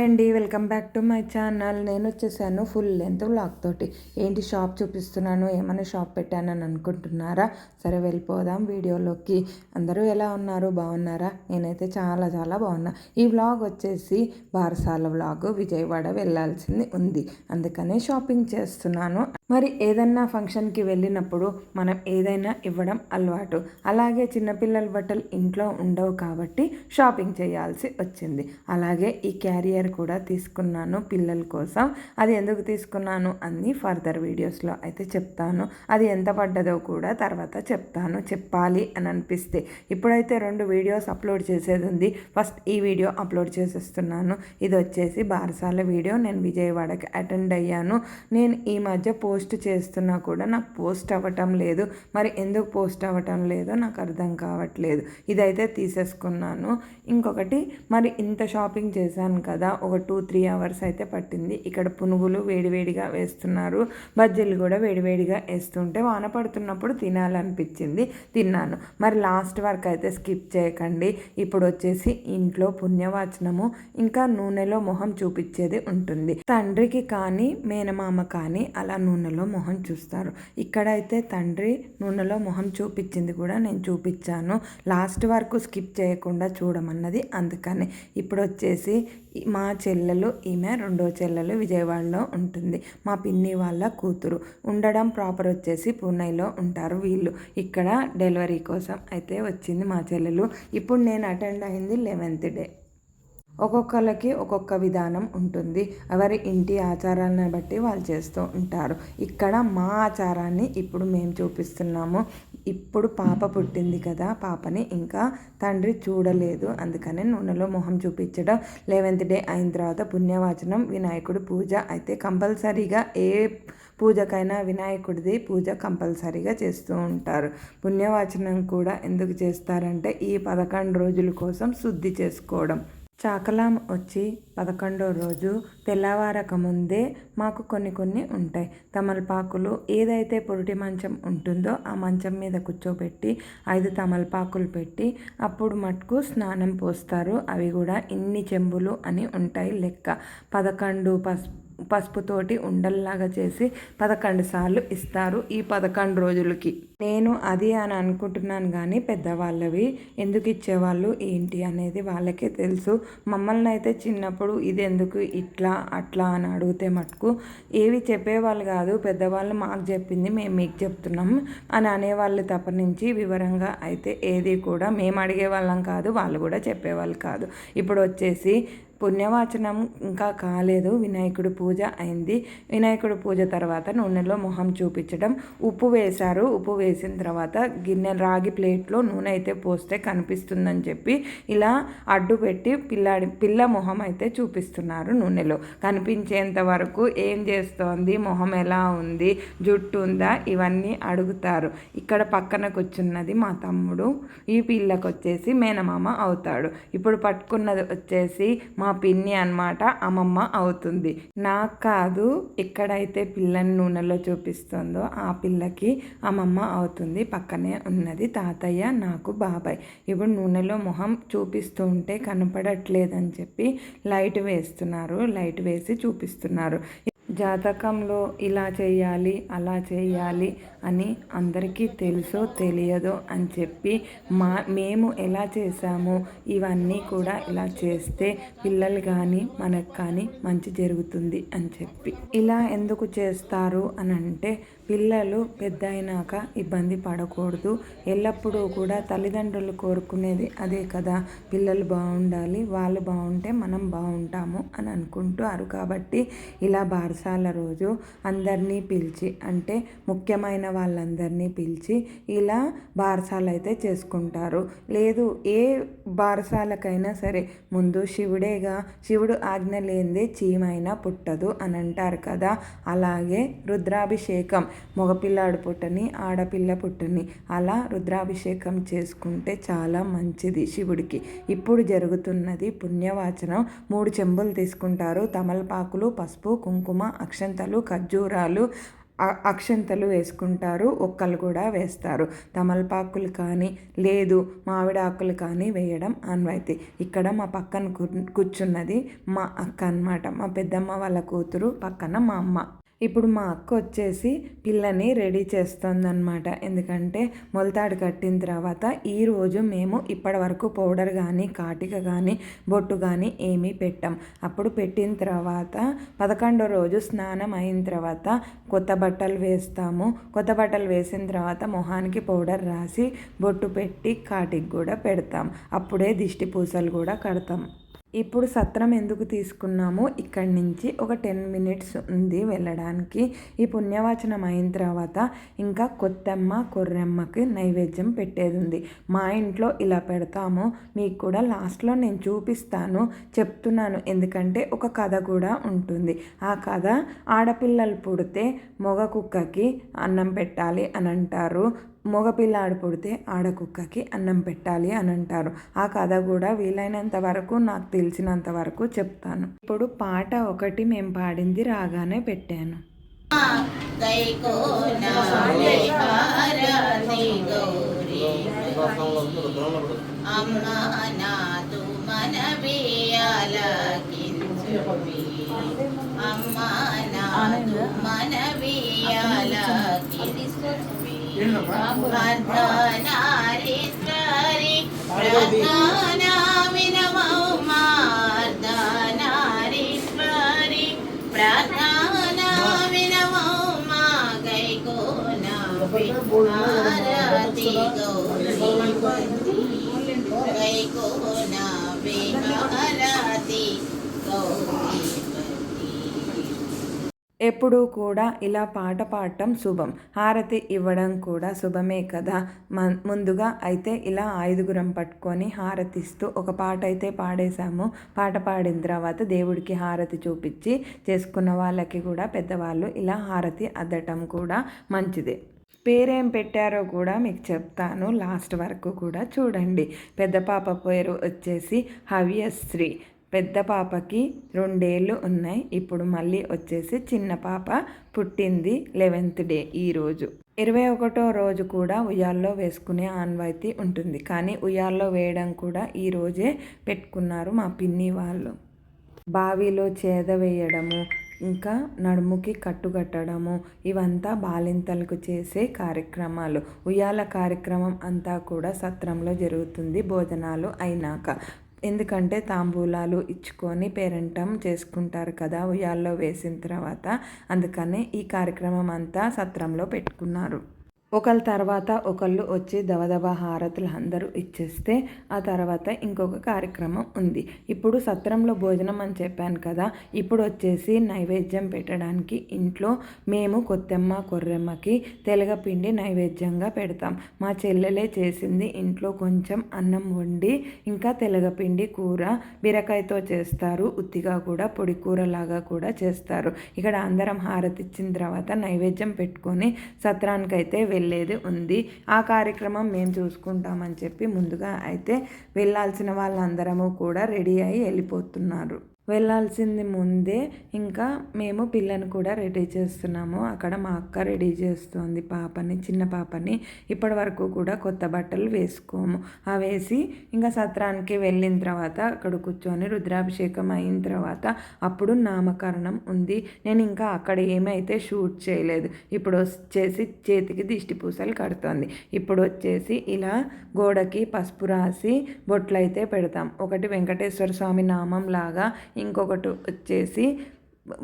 Hi అండి, welcome back to my channel. నేను వచ్చేసాను ఫుల్ లెంత్ వ్లాగ్ తోటి. ఏంటి షాప్ చూపిస్తున్నాను, ఏమైనా షాప్ పెట్టానని అనుకుంటున్నారా? సరే వెళ్ళిపోదాం వీడియోలోకి. అందరూ ఎలా ఉన్నారు, బాగున్నారా? నేనైతే చాలా చాలా బాగున్నా. ఈ వ్లాగ్ వచ్చేసి బారసాల వ్లాగ్. విజయవాడ వెళ్ళాల్సింది ఉంది, అందుకనే షాపింగ్ చేస్తున్నాను. మరి ఏదన్నా ఫంక్షన్కి వెళ్ళినప్పుడు మనం ఏదైనా ఇవ్వడం అలవాటు. అలాగే చిన్నపిల్లల బట్టలు ఇంట్లో ఉండవు కాబట్టి షాపింగ్ చేయాల్సి వచ్చింది. అలాగే ఈ క్యారియర్ కూడా తీసుకున్నాను పిల్లల కోసం. అది ఎందుకు తీసుకున్నాను అన్ని ఫర్దర్ వీడియోస్లో అయితే చెప్తాను. అది ఎంత పడ్డదో కూడా తర్వాత చెప్తాను, చెప్పాలి అని అనిపిస్తే. ఇప్పుడైతే 2 వీడియోస్ అప్లోడ్ చేసేది ఉంది. ఫస్ట్ ఈ వీడియో అప్లోడ్ చేసేస్తున్నాను. ఇది వచ్చేసి బారసాల వీడియో. నేను విజయవాడకి అటెండ్ అయ్యాను. నేను ఈ మధ్య పోస్ట్ చేస్తున్నా కూడా నాకు పోస్ట్ అవ్వటం లేదు. మరి ఎందుకు పోస్ట్ అవ్వటం లేదో నాకు అర్థం కావట్లేదు. ఇదైతే తీసేసుకున్నాను. ఇంకొకటి, మరి ఇంత షాపింగ్ చేశాను కదా, ఒక 2-3 అవర్స్ అయితే పట్టింది. ఇక్కడ పునుగులు వేడివేడిగా వేస్తున్నారు, బజ్జీలు కూడా వేడివేడిగా వేస్తుంటే వాన పడుతున్నప్పుడు తినాలనిపించింది, తిన్నాను. మరి లాస్ట్ వరకు అయితే స్కిప్ చేయకండి. ఇప్పుడు వచ్చేసి ఇంట్లో పుణ్యవాచనము ఇంకా నూనెలో మొహం చూపించేది ఉంటుంది. తండ్రికి కానీ మేనమామ కానీ అలా నూనెలో మొహం చూస్తారు. ఇక్కడైతే తండ్రి నూనెలో మొహం చూపించింది కూడా నేను చూపించాను. లాస్ట్ వరకు స్కిప్ చేయకుండా చూడమన్నది, అందుకని. ఇప్పుడు వచ్చేసి మా చెల్లెలు, ఈమె 2వ చెల్లెలు విజయవాడలో ఉంటుంది. మా పిన్ని వాళ్ళ కూతురు. ఉండడం ప్రాపర్ వచ్చేసి పూణేలో ఉంటారు వీళ్ళు. ఇక్కడ డెలివరీ కోసం అయితే వచ్చింది మా చెల్లెలు. ఇప్పుడు నేను అటెండ్ అయింది 11th డే. ఒక్కొక్కరికి ఒక్కొక్క విధానం ఉంటుంది. ఎవరి ఇంటి ఆచారాలను బట్టి వాళ్ళు చేస్తూ ఉంటారు. ఇక్కడ మా ఆచారాన్ని ఇప్పుడు మేము చూపిస్తున్నాము. ఇప్పుడు పాప పుట్టింది కదా, పాపని ఇంకా తండ్రి చూడలేదు, అందుకనే నూనెలో మొహం చూపించడం. 11th డే అయిన తర్వాత పుణ్యవాచనం, వినాయకుడి పూజ అయితే కంపల్సరీగా ఏ పూజకైనా వినాయకుడిది పూజ కంపల్సరీగా చేస్తూ ఉంటారు. పుణ్యవాచనం కూడా ఎందుకు చేస్తారంటే ఈ 11 రోజుల కోసం శుద్ధి చేసుకోవడం. చాకలాం వచ్చి 11వ రోజు తెల్లవారక ముందే మాకు కొన్ని ఉంటాయి. తమలపాకులు, ఏదైతే పొరుటి మంచం ఉంటుందో ఆ మంచం మీద కూర్చోబెట్టి 5 తమలపాకులు పెట్టి అప్పుడు మటుకు స్నానం పోస్తారు. అవి కూడా ఇన్ని చెంబులు అని ఉంటాయి లెక్క. 11 పసుపుతోటి ఉండల్లాగా చేసి 11 సార్లు ఇస్తారు ఈ 11 రోజులకి. నేను అది అని అనుకుంటున్నాను కానీ పెద్దవాళ్ళవి ఎందుకు ఇచ్చేవాళ్ళు ఏంటి అనేది వాళ్ళకే తెలుసు. మమ్మల్ని అయితే చిన్నప్పుడు ఇది ఎందుకు ఇట్లా అట్లా అని అడిగితే మటుకు ఏవి చెప్పేవాళ్ళు కాదు. పెద్దవాళ్ళు మాకు చెప్పింది మేము మీకు చెప్తున్నాం అని అనేవాళ్ళు తప్ప నుంచి వివరంగా అయితే ఏది కూడా మేము అడిగేవాళ్ళం కాదు, వాళ్ళు కూడా చెప్పేవాళ్ళు కాదు. ఇప్పుడు వచ్చేసి పుణ్యవాచనం ఇంకా కాలేదు, వినాయకుడి పూజ అయింది. వినాయకుడి పూజ తర్వాత నూనెలో మొహం చూపించడం. ఉప్పు వేశారు. ఉప్పు వేసిన తర్వాత రాగి ప్లేట్లో నూనె అయితే పోస్తే కనిపిస్తుందని చెప్పి ఇలా అడ్డు పెట్టి పిల్ల మొహం అయితే చూపిస్తున్నారు నూనెలో. కనిపించేంత వరకు ఏం చేస్తోంది, మొహం ఎలా ఉంది, జుట్టు ఉందా, ఇవన్నీ అడుగుతారు. ఇక్కడ పక్కన కూర్చున్నది మా తమ్ముడు. ఈ పిల్లకి వచ్చేసి మేనమామ అవుతాడు. ఇప్పుడు పట్టుకున్నది వచ్చేసి మా పిన్ని అన్నమాట, అమ్మమ్మ అవుతుంది. నాకు కాదు, ఎక్కడైతే పిల్లని నూనెలో చూపిస్తుందో ఆ పిల్లకి అమ్మమ్మ అవుతుంది. పక్కనే ఉన్నది తాతయ్య, నాకు బాబాయ్. ఇప్పుడు నూనెలో మొహం చూపిస్తూ ఉంటే కనపడట్లేదని చెప్పి లైట్ వేస్తున్నారు. లైట్ వేసి చూపిస్తున్నారు. జాతకంలో ఇలా చేయాలి అలా చేయాలి అని అందరికీ తెలుసో తెలియదో అని చెప్పి మేము ఎలా చేసామో ఇవన్నీ కూడా ఇలా చేస్తే పిల్లలు కానీ మనకు కానీ మంచి జరుగుతుంది అని చెప్పి. ఇలా ఎందుకు చేస్తారు అని అంటే పిల్లలు పెద్ద అయినాక ఇబ్బంది పడకూడదు. ఎల్లప్పుడూ కూడా తల్లిదండ్రులు కోరుకునేది అదే కదా, పిల్లలు బాగుండాలి, వాళ్ళు బాగుంటే మనం బాగుంటాము అని అనుకుంటారు. కాబట్టి ఇలా బారసాల రోజు అందరినీ పిలిచి, అంటే ముఖ్యమైన వాళ్ళందరినీ పిలిచి ఇలా బారసాలు అయితే చేసుకుంటారు. లేదు ఏ బారసాలకైనా సరే ముందు శివుడేగా, శివుడు ఆజ్ఞ లేనిదే చీమైనా పుట్టదు అని అంటారు కదా. అలాగే రుద్రాభిషేకం, మగపిల్లాడు పుట్టని ఆడపిల్ల పుట్టని అలా రుద్రాభిషేకం చేసుకుంటే చాలా మంచిది శివుడికి. ఇప్పుడు జరుగుతున్నది పుణ్యవాచనం. 3 చెంబులు తీసుకుంటారు. తమలపాకులు, పసుపు, కుంకుమ, అక్షంతలు, ఖర్జూరాలు, అక్షంతలు వేసుకుంటారు, ఒక్కలు కూడా వేస్తారు. తమలపాకులు కానీ లేదు మామిడి ఆకులు కానీ వేయడం ఆనవాయితీ. ఇక్కడ మా పక్కన కూర్చున్నది మా అక్క అన్నమాట. మా పెద్దమ్మ వాళ్ళ కూతురు, పక్కన మా అమ్మ. ఇప్పుడు మా అక్క వచ్చేసి పిల్లని రెడీ చేస్తుందన్నమాట. ఎందుకంటే మొలతాడు కట్టిన తర్వాత ఈరోజు మేము ఇప్పటి వరకు పౌడర్ కానీ కాటిక కానీ బొట్టు కానీ ఏమీ పెట్టాం. అప్పుడు పెట్టిన తర్వాత 11వ రోజు స్నానం అయిన తర్వాత కొత్త బట్టలు వేస్తాము. కొత్త బట్టలు వేసిన తర్వాత మొహానికి పౌడర్ రాసి బొట్టు పెట్టి కాటికి కూడా పెడతాం. అప్పుడే దిష్టి పూసలు కూడా కడతాం. ఇప్పుడు సత్రం ఎందుకు తీసుకున్నాము, ఇక్కడి నుంచి ఒక 10 మినిట్స్ ఉంది వెళ్ళడానికి. ఈ పుణ్యవాచనం అయిన తర్వాత ఇంకా కొత్తమ్మ కొర్రెమ్మకి నైవేద్యం పెట్టేది ఉంది. మా ఇంట్లో ఇలా పెడతాము. మీకు కూడా లాస్ట్లో నేను చూపిస్తాను, చెప్తున్నాను. ఎందుకంటే ఒక కథ కూడా ఉంటుంది. ఆ కథ ఆడపిల్లలు పుడితే మగ కుక్కకి అన్నం పెట్టాలి అని అంటారు, మగపిల్లాడు పుడితే ఆడకుక్కకి అన్నం పెట్టాలి అని అంటారు. ఆ కథ కూడా వీలైనంత వరకు నాకు తెలిసినంత వరకు చెప్తాను. ఇప్పుడు పాట ఒకటి మేము పాడింది రాగానే పెట్టాను. అర్ధనారీశ్వరి ప్రార్థనారీశ్వరి ప్రార్థనావినమౌమా గైకోన విహారతి గౌరీ గైకోన విహారతి గౌరీ. ఎప్పుడూ కూడా ఇలా పాట పాడటం శుభం, హారతి ఇవ్వడం కూడా శుభమే కదా. ముందుగా అయితే ఇలా 5గురం పట్టుకొని హారతిస్తూ ఒక పాట అయితే పాడేశాము. పాట పాడిన తర్వాత దేవుడికి హారతి చూపించి చేసుకున్న వాళ్ళకి కూడా పెద్దవాళ్ళు ఇలా హారతి అద్దటం కూడా మంచిదే. పేరేం పెట్టారో కూడా మీకు చెప్తాను, లాస్ట్ వరకు కూడా చూడండి. పెద్ద పాప పేరు వచ్చేసి హవ్యశ్రీ. పెద్ద పాపకి 2 ఏళ్ళు ఉన్నాయి. ఇప్పుడు మళ్ళీ వచ్చేసి చిన్న పాప పుట్టింది 11th డే ఈరోజు. 21వ రోజు కూడా ఉయ్యాల్లో వేసుకునే ఆనవాయితీ ఉంటుంది. కానీ ఉయ్యాల్లో వేయడం కూడా ఈరోజే పెట్టుకున్నారు మా పిన్ని వాళ్ళు. బావిలో చేద వేయడము, ఇంకా నడుముకి కట్టుకట్టడము, ఇవంతా బాలింతలకు చేసే కార్యక్రమాలు. ఉయ్యాల కార్యక్రమం అంతా కూడా సత్రంలో జరుగుతుంది భోజనాలు అయినాక. ఎందుకంటే తాంబూలాలు ఇచ్చుకొని పేరంటం చేసుకుంటారు కదా ఉయ్యాల్లో వేసిన తర్వాత. అందుకనే ఈ కార్యక్రమం అంతా సత్రంలో పెట్టుకున్నారు. ఒకళ్ళ తర్వాత ఒకళ్ళు వచ్చి దవదవ హారతులు అందరూ ఇచ్చేస్తే ఆ తర్వాత ఇంకొక కార్యక్రమం ఉంది. ఇప్పుడు సత్రంలో భోజనం అని చెప్పాను కదా, ఇప్పుడు వచ్చేసి నైవేద్యం పెట్టడానికి ఇంట్లో మేము కొత్తమ్మ కొర్రెమ్మకి తెలగపిండి నైవేద్యంగా పెడతాం. మా చెల్లెలే చేసింది. ఇంట్లో కొంచెం అన్నం వండి ఇంకా తెలగపిండి కూర బీరకాయతో చేస్తారు, ఉత్తిగా కూడా పొడి కూరలాగా కూడా చేస్తారు. ఇక్కడ అందరం హారతి ఇచ్చిన తర్వాత నైవేద్యం పెట్టుకొని సత్రానికైతే వెళ్ళేది ఉంది. ఆ కార్యక్రమం మేము చూసుకుంటామని చెప్పి ముందుగా అయితే వెళ్ళాల్సిన వాళ్ళందరము కూడా రెడీ అయ్యి వెళ్ళిపోతున్నారు. వెళ్ళాల్సింది ముందే ఇంకా మేము పిల్లని కూడా రెడీ చేస్తున్నాము. అక్కడ మా అక్క రెడీ చేస్తుంది పాపని, చిన్న పాపని. ఇప్పటి వరకు కూడా కొత్త బట్టలు వేసుకోము. ఆ వేసి ఇంకా సత్రానికి వెళ్ళిన తర్వాత అక్కడ కూర్చొని రుద్రాభిషేకం అయిన తర్వాత అప్పుడు నామకరణం ఉంది. నేను ఇంకా అక్కడ ఏమైతే షూట్ చేయలేదు. ఇప్పుడు వచ్చేసి చేతికి దిష్టి పూసలు కడుతుంది. ఇప్పుడు వచ్చేసి ఇలా గోడకి పసుపు రాసి బొట్లు అయితే పెడతాం. ఒకటి వెంకటేశ్వర స్వామి నామం లాగా, ఇంకొకటి వచ్చేసి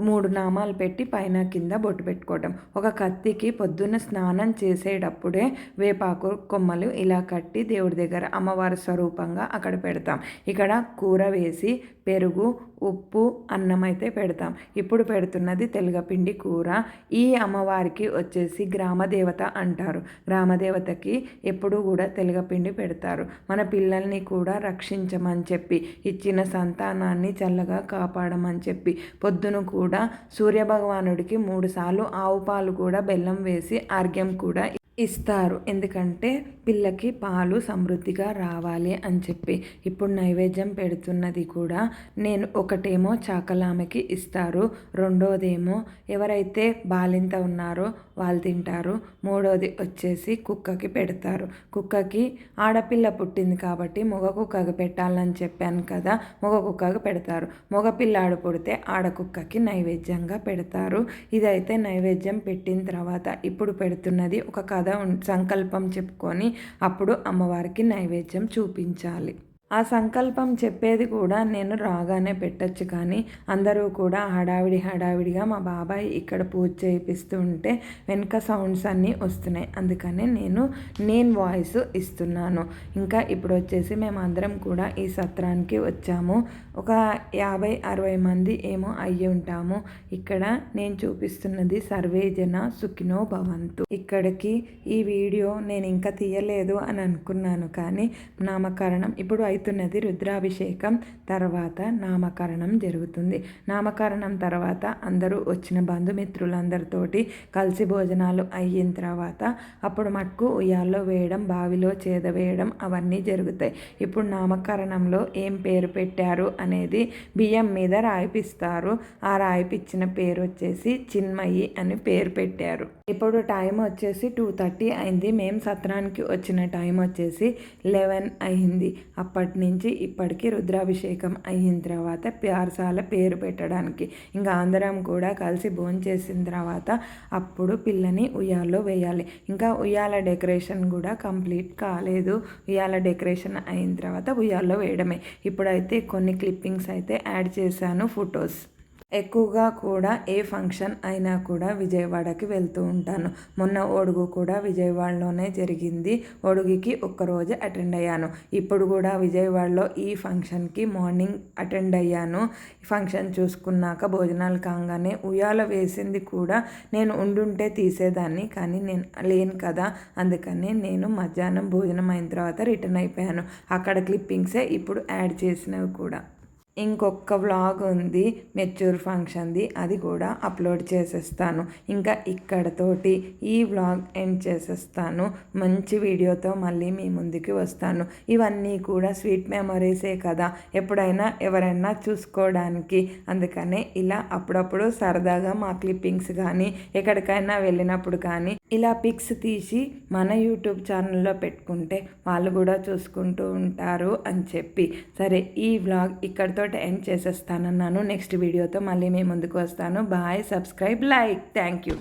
3 నామాలు పెట్టి పైన కింద బొట్టు పెట్టుకోవటం. ఒక కత్తికి పొద్దున్న స్నానం చేసేటప్పుడే వేపాకు కొమ్మలు ఇలా కట్టి దేవుడి దగ్గర అమ్మవారి స్వరూపంగా అక్కడ పెడతాం. ఇక్కడ కూర వేసి పెరుగు ఉప్పు అన్నం అయితే పెడతాం. ఇప్పుడు పెడుతున్నది తెలగపిండి కూర. ఈ అమ్మవారికి వచ్చేసి గ్రామదేవత అంటారు. గ్రామదేవతకి ఎప్పుడు కూడా తెలగపిండి పెడతారు. మన పిల్లల్ని కూడా రక్షించమని చెప్పి, ఇచ్చిన సంతానాన్ని చల్లగా కాపాడమని చెప్పి పొద్దున కూడా సూర్యభగవానుడికి 3 సార్లు ఆవు పాలు కూడా బెల్లం వేసి ఆర్ఘ్యం కూడా ఇస్తారు. ఎందుకంటే పిల్లకి పాలు సమృద్ధిగా రావాలి అని చెప్పి. ఇప్పుడు నైవేద్యం పెడుతున్నది కూడా నేను ఒకటేమో చాకలామెకి ఇస్తారు, రెండోదేమో ఎవరైతే బాలింత ఉన్నారో వాళ్ళు తింటారు, మూడోది వచ్చేసి కుక్కకి పెడతారు. కుక్కకి ఆడపిల్ల పుట్టింది కాబట్టి మగ కుక్కకి పెట్టాలని చెప్పాను కదా, మగ కుక్కకి పెడతారు. మగ పిల్లాడు పుడితే ఆడకుక్కకి నైవేద్యంగా పెడతారు. ఇదైతే నైవేద్యం పెట్టిన తర్వాత ఇప్పుడు పెడుతున్నది ఒక కథ సంకల్పం చెప్పుకొని అప్పుడు అమ్మవారికి నైవేద్యం చూపించాలి. ఆ సంకల్పం చెప్పేది కూడా నేను రాగానే పెట్టచ్చు, కానీ అందరూ కూడా హడావిడిగా మా బాబాయ్ ఇక్కడ పూజ చేయిస్తూ ఉంటే వెనుక సౌండ్స్ అన్నీ వస్తున్నాయి. అందుకనే నేను వాయిస్ ఇస్తున్నాను. ఇంకా ఇప్పుడు వచ్చేసి మేమందరం కూడా ఈ సత్రానికి వచ్చాము. ఒక 50-60 మంది ఏమో అయ్యి ఉంటాము. ఇక్కడ నేను చూపిస్తున్నది సర్వేజన సుఖినో భవంతు. ఇక్కడికి ఈ వీడియో నేను ఇంకా తీయలేదు అని అనుకున్నాను, కానీ నామకరణం ఇప్పుడు అవుతున్నది. రుద్రాభిషేకం తర్వాత నామకరణం జరుగుతుంది. నామకరణం తర్వాత అందరూ వచ్చిన బంధుమిత్రులందరితోటి కలిసి భోజనాలు అయిన తర్వాత అప్పుడు మటుకు ఉయ్యాల్లో వేయడం, బావిలో చేద వేయడం అవన్నీ జరుగుతాయి. ఇప్పుడు నామకరణంలో ఏం పేరు పెట్టారు అనేది బియ్యం మీద రాయిపిస్తారు. ఆ రాయిపిచ్చిన పేరు వచ్చేసి చిన్మయి అని పేరు పెట్టారు. ఇప్పుడు టైం వచ్చేసి 2:30 అయింది. మేము సత్రానికి వచ్చిన టైం వచ్చేసి 11 అయింది. అప్పటి నుంచి ఇప్పటికి రుద్రాభిషేకం అయిన తర్వాత ప్యారసాల పేరు పెట్టడానికి ఇంకా అందరం కూడా కలిసి భోంచేసిన తర్వాత అప్పుడు పిల్లని ఉయ్యాల్లో వేయాలి. ఇంకా ఉయ్యాల డెకరేషన్ కూడా కంప్లీట్ కాలేదు. ఉయ్యాల డెకరేషన్ అయిన తర్వాత ఉయ్యాల్లో వేయడమే. ఇప్పుడైతే కొన్ని క్లిప్పింగ్స్ అయితే యాడ్ చేశాను, ఫొటోస్. ఎక్కువగా కూడా ఏ ఫంక్షన్ అయినా కూడా విజయవాడకి వెళ్తూ ఉంటాను. మొన్న ఒడుగు కూడా విజయవాడలోనే జరిగింది. ఒడుగుకి ఒక్కరోజు అటెండ్ అయ్యాను. ఇప్పుడు కూడా విజయవాడలో ఈ ఫంక్షన్కి మార్నింగ్ అటెండ్ అయ్యాను. ఫంక్షన్ చూసుకున్నాక భోజనాలు కాగానే ఉయ్యాల వేసింది కూడా నేను ఉండుంటే తీసేదాన్ని, కానీ నేను లేను కదా, అందుకని నేను మధ్యాహ్నం భోజనం అయిన తర్వాత రిటర్న్ అయిపోయాను. అక్కడ క్లిప్పింగ్సే ఇప్పుడు యాడ్ చేసినవి కూడా. ఇంకొక వ్లాగ్ ఉంది మెచ్యూర్ ఫంక్షన్ది, అది కూడా అప్లోడ్ చేసేస్తాను. ఇంకా ఇక్కడతోటి ఈ వ్లాగ్ ఎండ్ చేసేస్తాను. మంచి వీడియోతో మళ్ళీ మీ ముందుకి వస్తాను. ఇవన్నీ కూడా స్వీట్ మెమరీసే కదా, ఎప్పుడైనా ఎవరైనా చూసుకోవడానికి. అందుకనే ఇలా అప్పుడప్పుడు సరదాగా మా క్లిప్పింగ్స్ కానీ ఎక్కడికైనా వెళ్ళినప్పుడు కానీ ఇలా పిక్స్ తీసి మన యూట్యూబ్ ఛానల్లో పెట్టుకుంటే వాళ్ళు కూడా చూసుకుంటూ ఉంటారు అని చెప్పి. సరే, ఈ వ్లాగ్ ఇక్కడితో ఎండ్ చేసేస్తానన్నాను. నెక్స్ట్ వీడియోతో మళ్ళీ మీ ముందుకు వస్తాను. Bye, subscribe, like. Thank you.